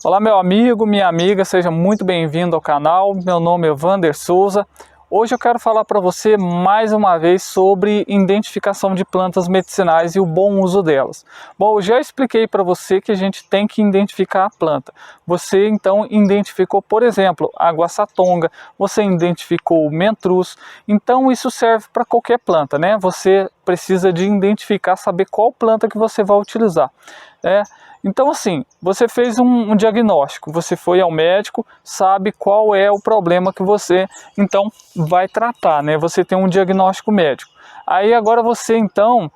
Olá meu amigo, minha amiga, seja muito bem-vindo ao canal. Meu nome é Wander Souza. Hoje eu quero falar para você mais uma vez sobre identificação de plantas medicinais e o bom uso delas. Bom, eu já expliquei para você que a gente tem que identificar a planta. Você então identificou, por exemplo, a guaçatonga, você identificou o mentruz, então isso serve para qualquer planta, né? Você precisa de identificar, saber qual planta que você vai utilizar. Então assim, você fez um diagnóstico, você foi ao médico, sabe qual é o problema que você então vai tratar, né? Você tem um diagnóstico médico. Aí agora você então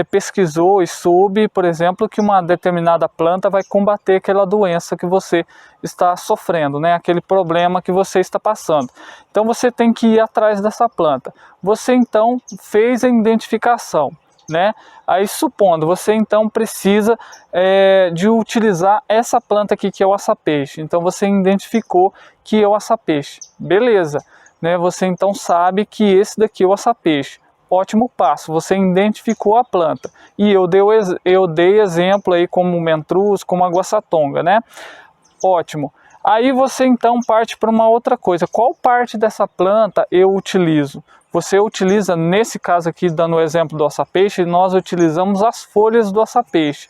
pesquisou e soube, por exemplo, que uma determinada planta vai combater aquela doença que você está sofrendo, né? Aquele problema que você está passando. Então você tem que ir atrás dessa planta. Você então fez a identificação, né? Aí supondo, você então precisa de utilizar essa planta aqui que é o açapeixe. Então você identificou que é o açapeixe, beleza, né? Você então sabe que esse daqui é o açapeixe. Ótimo passo, você identificou a planta. E eu dei exemplo aí como o mentruz, como a guaçatonga, né? Ótimo. Aí você então parte para uma outra coisa. Qual parte dessa planta eu utilizo? Você utiliza, nesse caso aqui, dando o exemplo do açapeixe, nós utilizamos as folhas do açapeixe.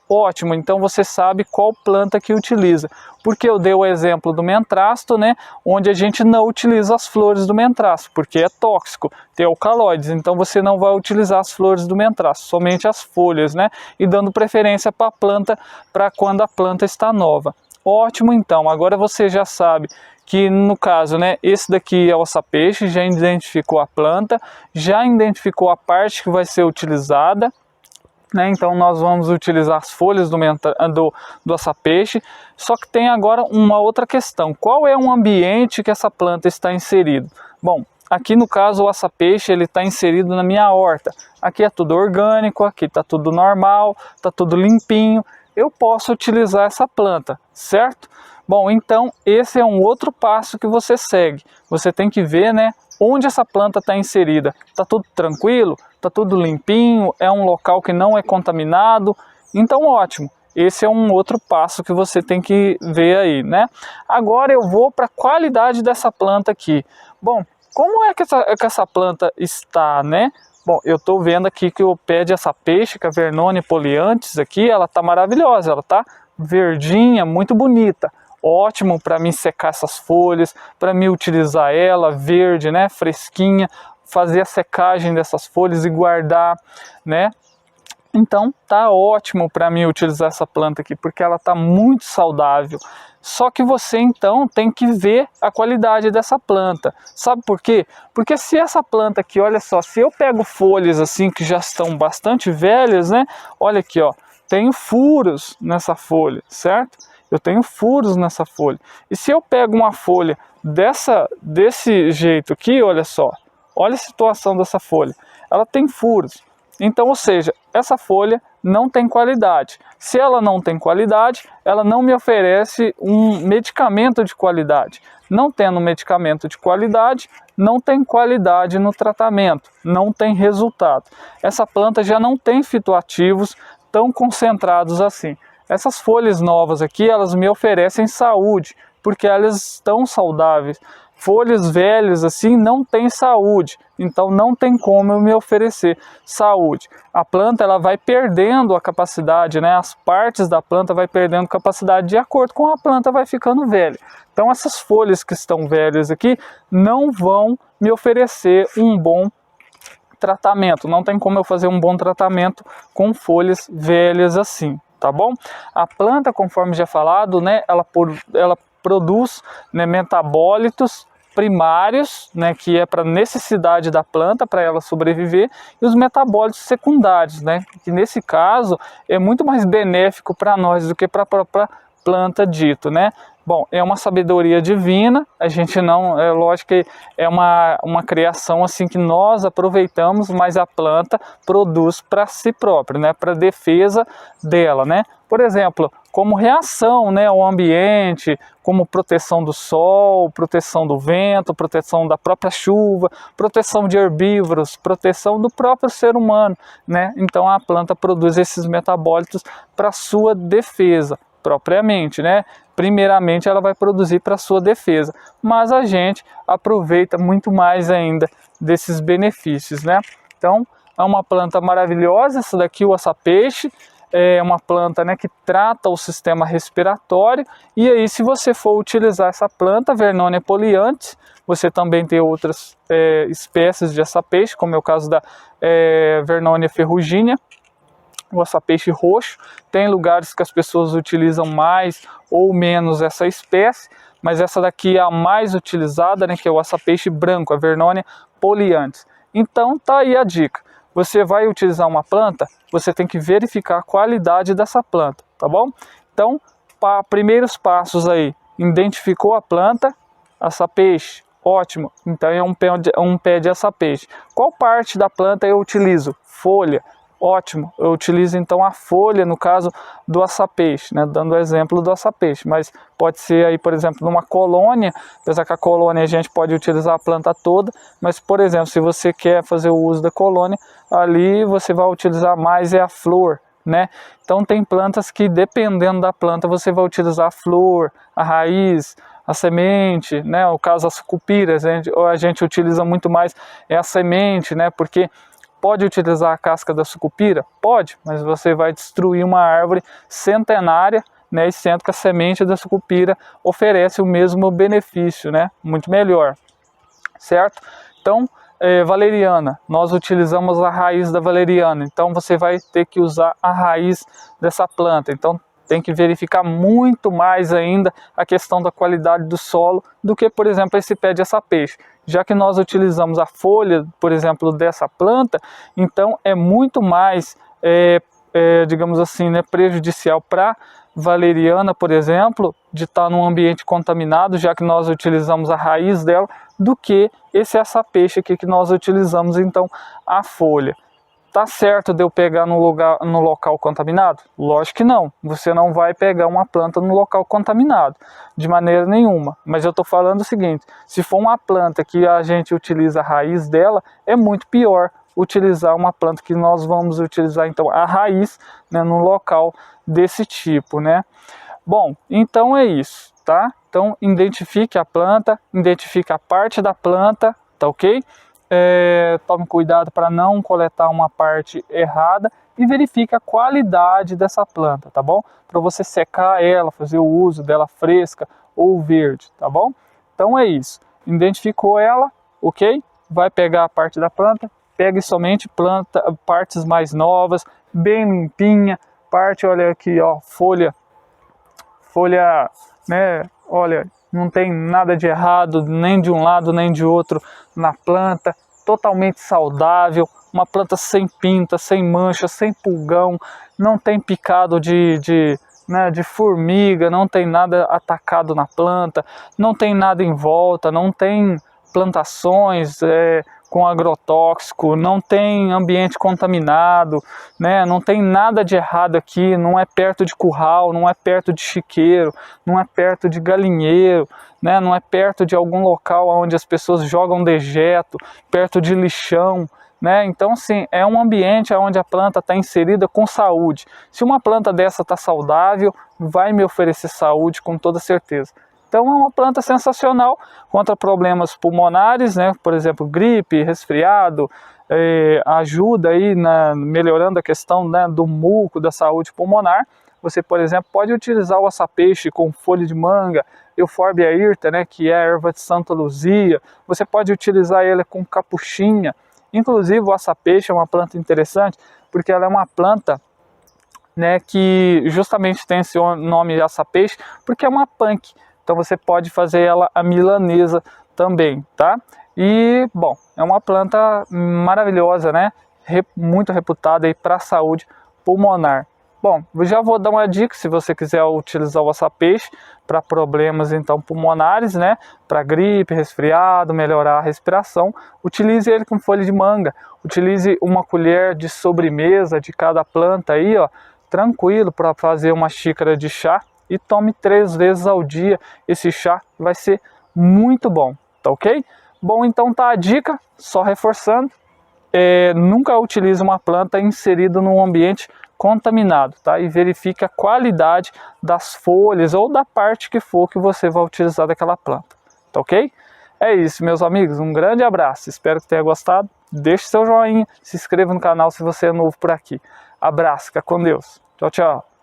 Ótimo, então você sabe qual planta que utiliza. Porque eu dei o exemplo do mentrasto, né? Onde a gente não utiliza as flores do mentrasto, porque é tóxico, tem alcaloides. Então você não vai utilizar as flores do mentrasto, somente as folhas, né? E dando preferência para a planta, para quando a planta está nova. Ótimo, então, agora você já sabe que no caso, né, esse daqui é o açapeixe, já identificou a planta, já identificou a parte que vai ser utilizada, né? Então nós vamos utilizar as folhas do açapeixe, só que tem agora uma outra questão. Qual é o ambiente que essa planta está inserida? Bom, aqui no caso o açapeixe ele está inserido na minha horta. Aqui é tudo orgânico, aqui está tudo normal, está tudo limpinho. Eu posso utilizar essa planta, certo? Bom, então esse é um outro passo que você segue. Você tem que ver, né, onde essa planta está inserida. Está tudo tranquilo? Está tudo limpinho? É um local que não é contaminado? Então ótimo. Esse é um outro passo que você tem que ver aí, né? Agora eu vou para a qualidade dessa planta aqui. Bom, como é que essa planta está, né? Bom, eu estou vendo aqui que o pé de açapeixe, que é a Vernonia Poliantes aqui, ela está maravilhosa, ela está verdinha, muito bonita. Ótimo para mim secar essas folhas, para mim utilizar ela verde, né, fresquinha, fazer a secagem dessas folhas e guardar, né? Então tá ótimo para mim utilizar essa planta aqui, porque ela tá muito saudável. Só que você então tem que ver a qualidade dessa planta. Sabe por quê? Porque se essa planta aqui, olha só, se eu pego folhas assim que já estão bastante velhas, né? Olha aqui, ó, tenho furos nessa folha, certo? Eu tenho furos nessa folha. E se eu pego uma folha desse jeito aqui, olha só, olha a situação dessa folha. Ela tem furos. Então, ou seja, essa folha não tem qualidade. Se ela não tem qualidade, ela não me oferece um medicamento de qualidade. Não tendo medicamento de qualidade, não tem qualidade no tratamento, não tem resultado. Essa planta já não tem fitoativos tão concentrados assim. Essas folhas novas aqui, elas me oferecem saúde, porque elas estão saudáveis. Folhas velhas assim não tem saúde, então não tem como eu me oferecer saúde. A planta ela vai perdendo a capacidade, né? As partes da planta vai perdendo capacidade de acordo com a planta vai ficando velha. Então essas folhas que estão velhas aqui não vão me oferecer um bom tratamento. Não tem como eu fazer um bom tratamento com folhas velhas assim, tá bom? A planta, conforme já falado, né? Ela produz, né, metabólitos primários, né, que é para necessidade da planta, para ela sobreviver, e os metabólitos secundários, né, que nesse caso é muito mais benéfico para nós do que para a própria planta dito, né? Bom, é uma sabedoria divina, a gente não, é lógico que é uma criação assim que nós aproveitamos, mas a planta produz para si própria, né, para defesa dela, né? Por exemplo, como reação, né, ao ambiente, como proteção do sol, proteção do vento, proteção da própria chuva, proteção de herbívoros, proteção do próprio ser humano, né? Então a planta produz esses metabólitos para sua defesa. propriamente, né? Primeiramente ela vai produzir para sua defesa, mas a gente aproveita muito mais ainda desses benefícios, né? Então é uma planta maravilhosa, essa daqui, o açapeixe, é uma planta, né, que trata o sistema respiratório. E aí, se você for utilizar essa planta, Vernonia polianthes, você também tem outras espécies de açapeixe, como é o caso da Vernonia ferruginea, o açapeixe roxo. Tem lugares que as pessoas utilizam mais ou menos essa espécie, mas essa daqui é a mais utilizada, né, que é o açapeixe branco, a Vernonia polianthes. Então tá aí a dica. Você vai utilizar uma planta, você tem que verificar a qualidade dessa planta, tá bom? Então, primeiros passos aí, identificou a planta, açapeixe, ótimo, então é um pé de açapeixe. Qual parte da planta eu utilizo? Folha. Ótimo, eu utilizo então a folha, no caso do açapeixe, né? Dando o exemplo do açapeixe, mas pode ser aí, por exemplo, numa colônia, apesar que a colônia a gente pode utilizar a planta toda, mas, por exemplo, se você quer fazer o uso da colônia, ali você vai utilizar mais a flor, né? Então tem plantas que, dependendo da planta, você vai utilizar a flor, a raiz, a semente, né? O caso das sucupiras, a gente utiliza muito mais a semente, né? Porque pode utilizar a casca da sucupira? Pode, mas você vai destruir uma árvore centenária, né, e sendo que a semente da sucupira oferece o mesmo benefício, né, muito melhor, certo? Então, valeriana, nós utilizamos a raiz da valeriana, então você vai ter que usar a raiz dessa planta. Então, tem que verificar muito mais ainda a questão da qualidade do solo do que, por exemplo, esse pé de açapeixe. Já que nós utilizamos a folha, por exemplo, dessa planta, então é muito mais, digamos assim, né, prejudicial para valeriana, por exemplo, de estar num ambiente contaminado, já que nós utilizamos a raiz dela, do que esse açapeixe aqui que nós utilizamos, então, a folha. Tá certo de eu pegar no local contaminado? Lógico que não. Você não vai pegar uma planta no local contaminado, de maneira nenhuma. Mas eu estou falando o seguinte, se for uma planta que a gente utiliza a raiz dela, é muito pior utilizar uma planta que nós vamos utilizar, então, a raiz, né, no local desse tipo, né? Bom, então é isso, tá? Então, identifique a planta, identifique a parte da planta, tá ok? Tome cuidado para não coletar uma parte errada e verifique a qualidade dessa planta, tá bom? Para você secar ela, fazer o uso dela fresca ou verde, tá bom? Então é isso. Identificou ela, ok? Vai pegar a parte da planta, pegue somente partes mais novas, bem limpinha, olha aqui, ó, folha, né? Olha, não tem nada de errado, nem de um lado nem de outro na planta, totalmente saudável, uma planta sem pinta, sem mancha, sem pulgão, não tem picado de formiga, não tem nada atacado na planta, não tem nada em volta, não tem plantações com agrotóxico, não tem ambiente contaminado, né? Não tem nada de errado aqui, não é perto de curral, não é perto de chiqueiro, não é perto de galinheiro, né? Não é perto de algum local onde as pessoas jogam dejeto, perto de lixão, né? Então, sim, é um ambiente onde a planta está inserida com saúde. Se uma planta dessa está saudável, vai me oferecer saúde com toda certeza. Então é uma planta sensacional contra problemas pulmonares, né? Por exemplo, gripe, resfriado, ajuda aí melhorando a questão, né, do muco, da saúde pulmonar. Você, por exemplo, pode utilizar o açapeixe com folha de manga, Euphorbia hirta, né, que é a erva de Santa Luzia. Você pode utilizar ele com capuchinha. Inclusive o açapeixe é uma planta interessante porque ela é uma planta, né, que justamente tem esse nome de açapeixe porque é uma punk. Então você pode fazer ela a milanesa também, tá? E, bom, é uma planta maravilhosa, né? Muito reputada aí para a saúde pulmonar. Bom, eu já vou dar uma dica, se você quiser utilizar o açapeixe para problemas então pulmonares, né? Para gripe, resfriado, melhorar a respiração, utilize ele com folha de manga. Utilize uma colher de sobremesa de cada planta aí, ó, tranquilo, para fazer uma xícara de chá. E tome 3 vezes ao dia esse chá, vai ser muito bom, tá ok? Bom, então tá a dica, só reforçando, nunca utilize uma planta inserida num ambiente contaminado, tá? E verifique a qualidade das folhas ou da parte que for que você vai utilizar daquela planta, tá ok? É isso, meus amigos, um grande abraço, espero que tenha gostado, deixe seu joinha, se inscreva no canal se você é novo por aqui. Abraço, fica com Deus, tchau, tchau.